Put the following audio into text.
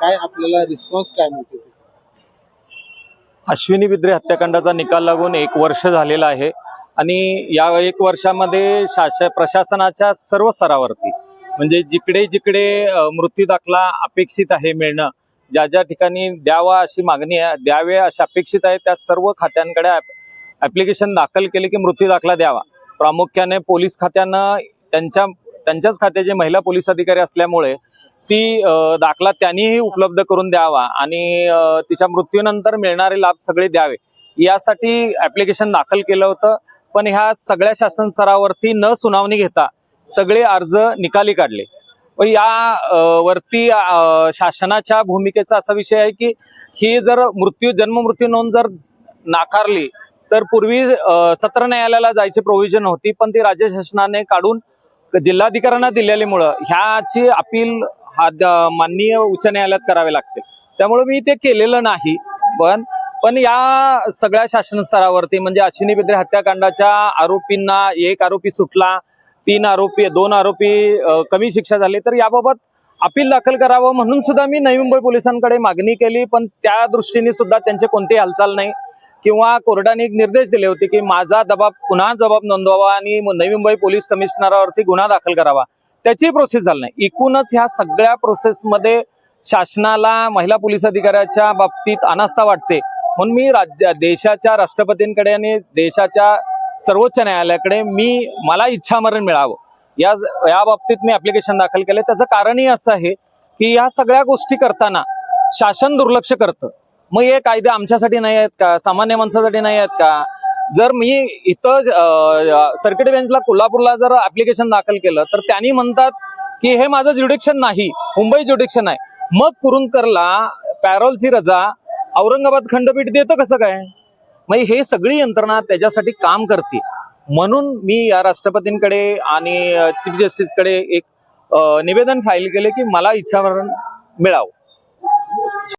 काय आपल्याला रिस्पॉन्स काय मिळतो? अश्विनी बिद्रे हत्याकांडाचा निकाल लागून 1 वर्ष झालेला आहे आणि या 1 वर्षामध्ये प्रशासनाच्या सर्व स्तरावरती म्हणजे जिकडे जिकडे मृत्यू दाखला अपेक्षित आहे मिळणं, ज्या ज्या ठिकाणी द्यावा अशी मागणी आहे, द्यावे अशी अपेक्षित आहे, त्या सर्व खात्यांकडे ऍप्लिकेशन दाखल केले की मृत्यू दाखला द्यावा. प्रामुख्याने पोलीस खात्यानं त्यांच्याच खात्याचे महिला पोलीस अधिकारी असल्यामुळे ती दाखला त्यांनीही उपलब्ध करून द्यावा आणि तिच्या मृत्यूनंतर मिळणारे लाभ सगळे द्यावे यासाठी ऍप्लिकेशन दाखल केलं होतं. पण ह्या सगळ्या शासन स्तरावरती न सुनावणी घेता सगळे अर्ज निकाली काढले. व या वरती शासनाच्या भूमिकेचा असा विषय आहे की ही जर जन्म मृत्यू नोंद जर नाकारली तर पूर्वी सत्र न्यायालयाला जायची प्रोव्हिजन होती, पण ती राज्य शासनाने काढून जिल्हाधिकाऱ्यांना दिलेल्यामुळं ह्याची अपील माननीय उच्च न्यायालयात करावे लागते. त्यामुळे मी ते केलेलं नाही. पण या सगळ्या शासन स्तरावरती म्हणजे अश्विनी बिद्रे हत्याकांडाच्या आरोपींना 1 आरोपी सुटला, 2 आरोपी कमी शिक्षा झाली, तर याबाबत अपील दाखल करावं म्हणून सुद्धा मी नवी मुंबई पोलिसांकडे मागणी केली. पण त्या दृष्टीने सुद्धा त्यांचे कोणतेही हालचाल नाही किंवा कोर्टाने एक निर्देश दिले होते की माझा पुन्हा जबाब नोंदवावा आणि नवी मुंबई पोलीस कमिशनरावरती गुन्हा दाखल करावा. त्याची प्रोसेस झाली नाही. एकूणच ह्या सगळ्या प्रोसेसमध्ये शासनाला महिला पोलीस अधिकाऱ्याच्या बाबतीत अनास्था वाटते. म्हणून मी देशाच्या राष्ट्रपतींकडे आणि देशाच्या सर्वोच्च न्यायालयाकडे मला इच्छामरण मिळावं या बाबतीत मी ऍप्लिकेशन दाखल केले. त्याचं कारणही असं आहे की या सगळ्या गोष्टी करताना शासन दुर्लक्ष करतं. मग हे कायदे आमच्यासाठी नाही आहेत का? सामान्य माणसासाठी नाही आहेत का? जर मी इथं सर्किट बेंचला कोल्हापूरला जर ऍप्लिकेशन दाखल केलं तर त्यांनी म्हणतात की हे माझं ज्युडिक्शन नाही, मुंबई ज्युडिक्शन आहे. मग कुरुंदकरला पॅरोलची रजा औरंगाबाद खंडपीठ देतं कसं काय? मग हे सगळी यंत्रणा त्याच्यासाठी काम करते. म्हणून मी या राष्ट्रपतींकडे आणि चीफ जस्टिसकडे एक निवेदन फाईल केले की मला इच्छामरण मिळावं.